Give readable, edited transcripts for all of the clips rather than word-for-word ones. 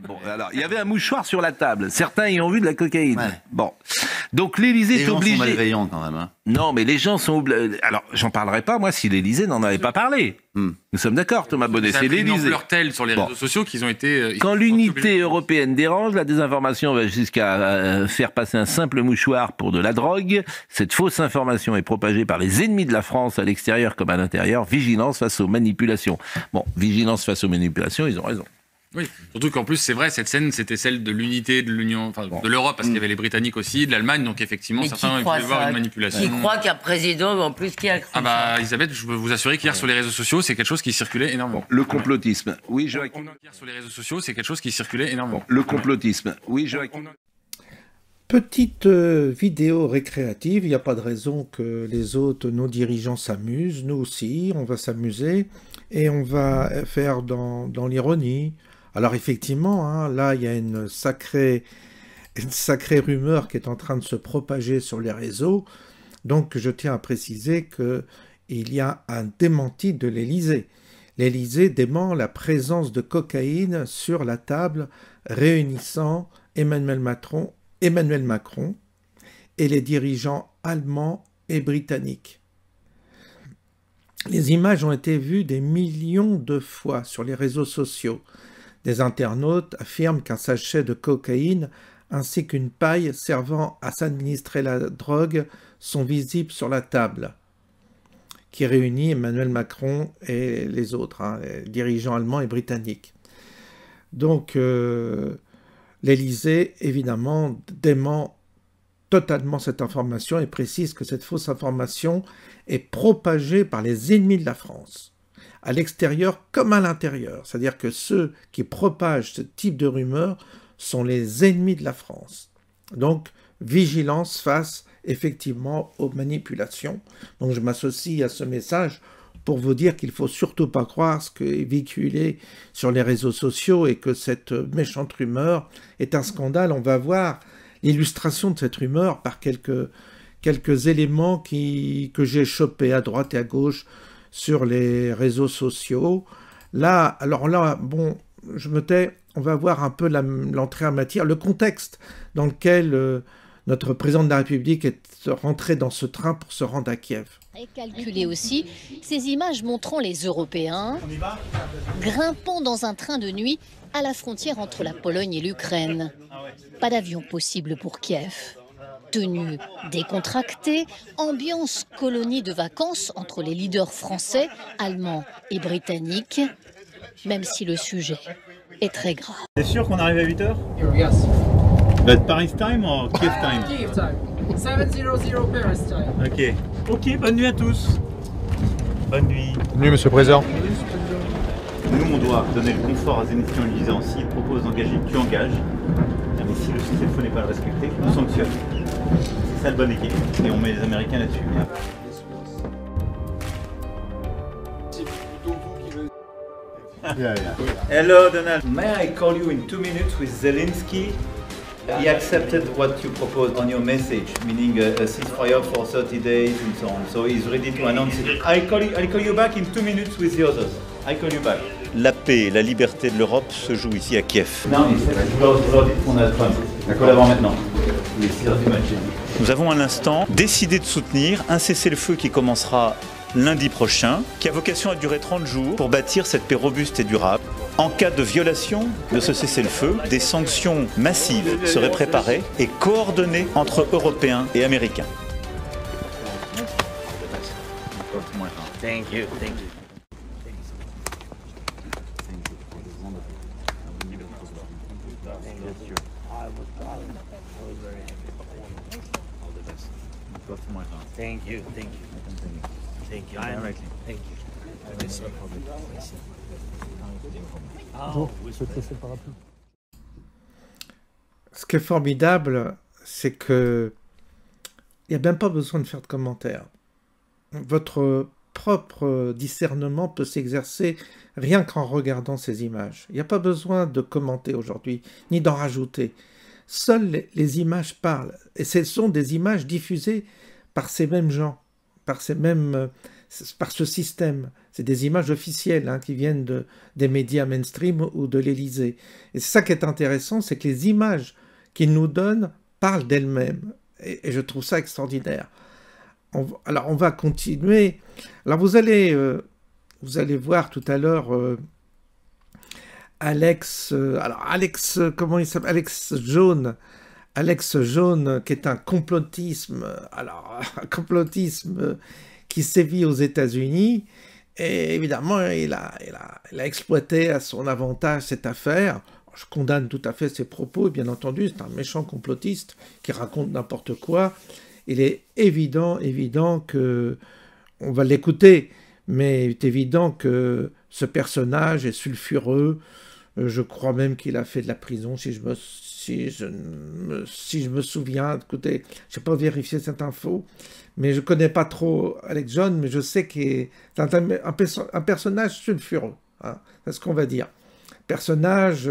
Bon, alors, il y avait un mouchoir sur la table. Certains y ont vu de la cocaïne. Ouais. Bon. Donc l'Élysée est obligé. Les gens sont malveillants quand même. Hein. Non, mais les gens sont obligés. Alors, j'en parlerai pas, moi, si l'Élysée n'en avait pas parlé. Nous sommes d'accord, Thomas Bonnet. C'est l'Élysée. Ils ont ampleur telle sur les réseaux sociaux qu'ils ont été. Quand l'unité européenne dérange, la désinformation va jusqu'à faire passer un simple mouchoir pour de la drogue. Cette fausse information est propagée par les ennemis de la France à l'extérieur comme à l'intérieur. Vigilance face aux manipulations. Bon, vigilance face aux manipulations, ils ont raison. Oui, surtout qu'en plus, c'est vrai, cette scène, c'était celle de l'unité de l'Union, enfin, de l'Europe, parce qu'il y avait les Britanniques aussi, de l'Allemagne, donc effectivement, certains pouvaient voir une manipulation. Qui croit qu'un président, en plus, qui a cru Ah bah, Elisabeth, je peux vous assurer qu'hier sur les réseaux sociaux, c'est quelque chose qui circulait énormément. Le complotisme, oui, je... Hier sur les réseaux sociaux, c'est quelque chose qui circulait énormément. Le complotisme, oui, je... Petite vidéo récréative, il n'y a pas de raison que les autres, nos dirigeants s'amusent, nous aussi, on va s'amuser, et on va faire dans l'ironie. Alors effectivement, hein, là, il y a une sacrée rumeur qui est en train de se propager sur les réseaux. Donc, je tiens à préciser qu'il y a un démenti de l'Élysée. L'Élysée dément la présence de cocaïne sur la table réunissant Emmanuel Macron et les dirigeants allemands et britanniques. Les images ont été vues des millions de fois sur les réseaux sociaux. Des internautes affirment qu'un sachet de cocaïne ainsi qu'une paille servant à s'administrer la drogue sont visibles sur la table, qui réunit Emmanuel Macron et les autres, hein, les dirigeants allemands et britanniques. Donc, l'Élysée, évidemment, dément totalement cette information et précise que cette fausse information est propagée par les ennemis de la France, à l'extérieur comme à l'intérieur. C'est-à-dire que ceux qui propagent ce type de rumeurs sont les ennemis de la France. Donc, vigilance face effectivement aux manipulations. Donc, je m'associe à ce message pour vous dire qu'il ne faut surtout pas croire ce qui est véhiculé sur les réseaux sociaux et que cette méchante rumeur est un scandale. On va voir l'illustration de cette rumeur par quelques éléments que j'ai chopés à droite et à gauche sur les réseaux sociaux. Là, alors là, bon, je me tais, on va voir un peu l'entrée en matière, le contexte dans lequel notre président de la République est rentré dans ce train pour se rendre à Kiev. Et calculer aussi ces images montrant les Européens grimpant dans un train de nuit à la frontière entre la Pologne et l'Ukraine. Pas d'avion possible pour Kiev. Tenue décontractée, ambiance colonie de vacances entre les leaders français, allemands et britanniques, même si le sujet est très grave. T'es sûr qu'on arrive à 8h? Yes. But Paris time or Kiev time? Kiev time. 7:00 Paris time. Ok, bonne nuit à tous. Bonne nuit. Bonne nuit, Monsieur le Président. Nous, on doit donner le confort à Zelensky en lui disant s'il propose d'engager, tu engages. Mais si le cessez-le-feu n'est pas respecté, on sanctionne. C'est ça le bon équilibre. Et on met les Américains là-dessus. Hello Donald. May I call you in 2 minutes with Zelensky? He accepted what you proposed on your message, meaning a ceasefire for 30 days and so on. So he's ready to announce it. I'll call you back in 2 minutes with the others. I'll call you back. La paix et la liberté de l'Europe se jouent ici à Kiev. Non, mais c'est aujourd'hui qu'on a le point. D'accord, d'abord maintenant. Nous avons à l'instant décidé de soutenir un cessez-le-feu qui commencera lundi prochain, qui a vocation à durer 30 jours pour bâtir cette paix robuste et durable. En cas de violation de ce cessez-le-feu, des sanctions massives seraient préparées et coordonnées entre Européens et Américains. Thank you. Thank you. Thank you. Thank you. Thank you. Thank you. Ce qui est formidable, c'est que il n'y a même pas besoin de faire de commentaires. Votre propre discernement peut s'exercer rien qu'en regardant ces images. Il n'y a pas besoin de commenter aujourd'hui, ni d'en rajouter. Seules les images parlent, et ce sont des images diffusées par ces mêmes gens, par ce système. C'est des images officielles hein, qui viennent des médias mainstream ou de l'Élysée. Et c'est ça qui est intéressant, c'est que les images qu'ils nous donnent parlent d'elles-mêmes. Et je trouve ça extraordinaire. Alors on va continuer. Alors vous allez voir tout à l'heure Alex comment il s'appelle, Alex Jones, qui est un complotisme qui sévit aux États-Unis. Et évidemment, il a exploité à son avantage cette affaire. Je condamne tout à fait ses propos, bien entendu, c'est un méchant complotiste qui raconte n'importe quoi. Il est évident que, on va l'écouter, mais il est évident que ce personnage est sulfureux. Je crois même qu'il a fait de la prison, si je me souviens. Écoutez, je n'ai pas vérifié cette info, mais je ne connais pas trop Alex Jones, mais je sais qu'il est un personnage sulfureux, hein, c'est ce qu'on va dire. Personnage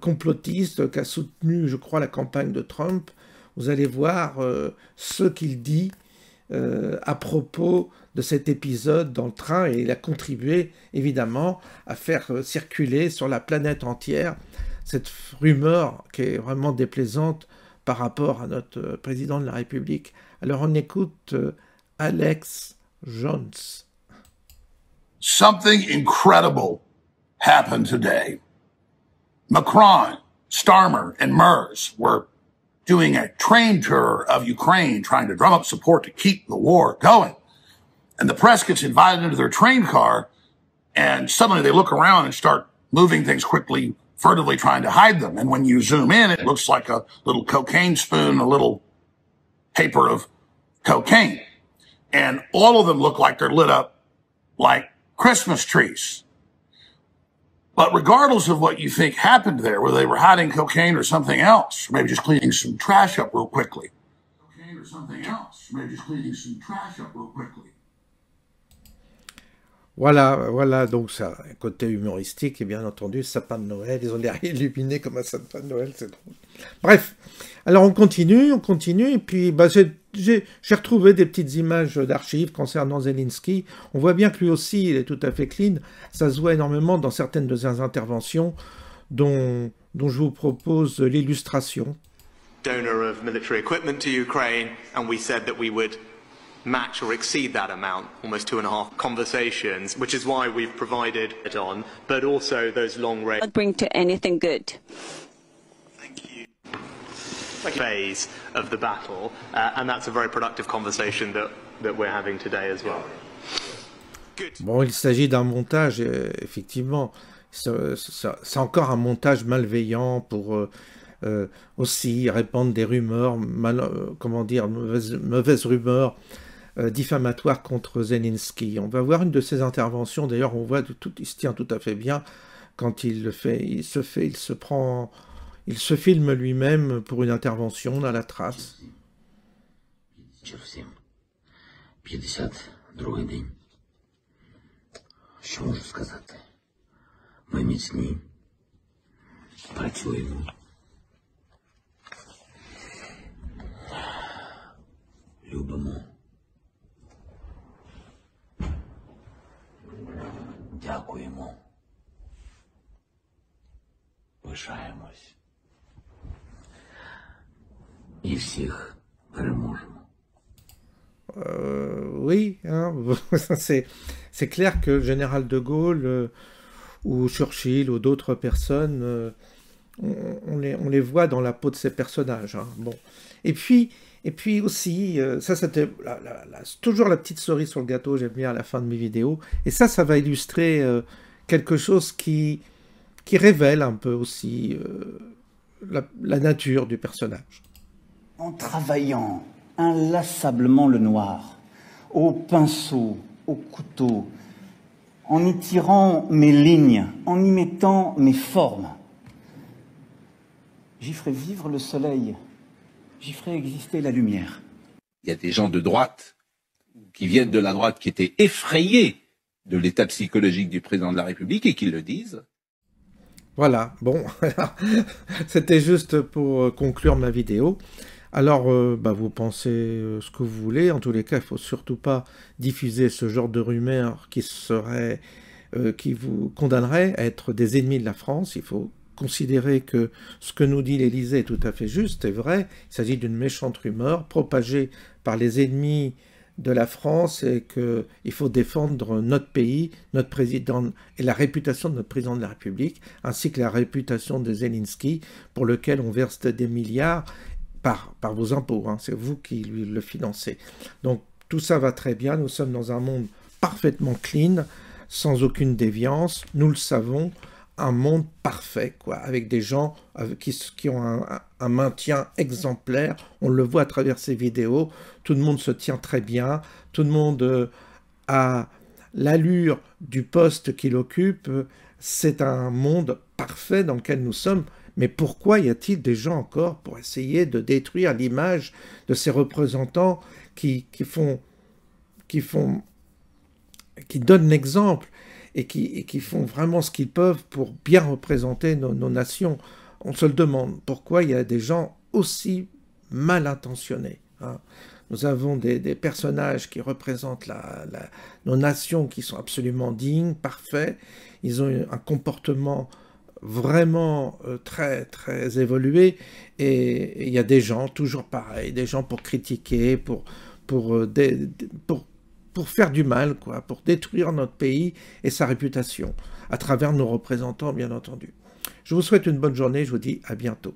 complotiste qui a soutenu, je crois, la campagne de Trump. Vous allez voir ce qu'il dit à propos de cet épisode dans le train, et il a contribué évidemment à faire circuler sur la planète entière cette rumeur qui est vraiment déplaisante par rapport à notre président de la République. Alors on écoute Alex Jones. Something incredible happened today. Macron, Starmer, and Merz were doing a train tour of Ukraine, trying to drum up support to keep the war going. And the press gets invited into their train car, and suddenly they look around and start moving things quickly, furtively trying to hide them. And when you zoom in, it looks like a little cocaine spoon, a little paper of cocaine. And all of them look like they're lit up like Christmas trees. But regardless of what you think happened there, whether they were hiding cocaine or something else, or maybe just cleaning some trash up real quickly. Cocaine or something else, or maybe just cleaning some trash up real quickly. Voilà, donc ça, côté humoristique, et bien entendu, sapin de Noël, ils ont l'air illuminés comme un sapin de Noël, c'est drôle. Bref, alors on continue, et puis bah, j'ai retrouvé des petites images d'archives concernant Zelensky. On voit bien que lui aussi, il est tout à fait clean, ça se voit énormément dans certaines de ses interventions, dont je vous propose l'illustration. Donor of military equipment to Ukraine, and we said that we would match or exceed that amount, almost 2.5 conversations, which is why we've provided it on, but also those long range. Not bring to anything good. Thank you. Phase of the battle, and that's a very productive conversation that we're having today as well. Good. Bon, il s'agit d'un montage, effectivement. C'est encore un montage malveillant pour aussi répandre des rumeurs, mauvaises rumeurs diffamatoires contre Zelensky. On va voir une de ses interventions, d'ailleurs on voit il se tient tout à fait bien quand il le fait, il se filme lui-même pour une intervention dans la trace. 52-й день. Що можу сказати? Ми міцні, працюємо. Любимо. Дякуємо. Пишаємось. І всіх переможемо. Oui, hein, c'est clair que le général de Gaulle ou Churchill ou d'autres personnes, on les voit dans la peau de ces personnages. Hein. Bon. Et puis aussi, ça c'était toujours la petite cerise sur le gâteau, j'aime bien à la fin de mes vidéos, et ça va illustrer quelque chose qui révèle un peu aussi la nature du personnage. En travaillant inlassablement le noir, au pinceau, au couteau, en y tirant mes lignes, en y mettant mes formes, j'y ferai vivre le soleil, j'y ferai exister la lumière. Il y a des gens de droite, qui viennent de la droite, qui étaient effrayés de l'état psychologique du président de la République et qui le disent. Voilà, bon, c'était juste pour conclure ma vidéo. Alors, vous pensez ce que vous voulez. En tous les cas, il ne faut surtout pas diffuser ce genre de rumeurs qui vous condamnerait à être des ennemis de la France. Il faut considérer que ce que nous dit l'Élysée est tout à fait juste et vrai. Il s'agit d'une méchante rumeur propagée par les ennemis de la France et qu'il faut défendre notre pays, notre président et la réputation de notre président de la République, ainsi que la réputation de Zelensky, pour lequel on verse des milliards par vos impôts. Hein. C'est vous qui lui le financez. Donc tout ça va très bien. Nous sommes dans un monde parfaitement clean, sans aucune déviance. Nous le savons. Un monde parfait, quoi, avec des gens qui ont un maintien exemplaire. On le voit à travers ces vidéos. Tout le monde se tient très bien. Tout le monde a l'allure du poste qu'il occupe. C'est un monde parfait dans lequel nous sommes. Mais pourquoi y a-t-il des gens encore pour essayer de détruire l'image de ces représentants qui donnent l'exemple et qui font vraiment ce qu'ils peuvent pour bien représenter nos nations? On se le demande, pourquoi il y a des gens aussi mal intentionnés, hein? Nous avons des personnages qui représentent nos nations qui sont absolument dignes, parfaits. Ils ont un comportement vraiment très, très évolué. Et il y a des gens, toujours pareils, des gens pour critiquer, pour faire du mal, quoi, pour détruire notre pays et sa réputation, à travers nos représentants, bien entendu. Je vous souhaite une bonne journée, je vous dis à bientôt.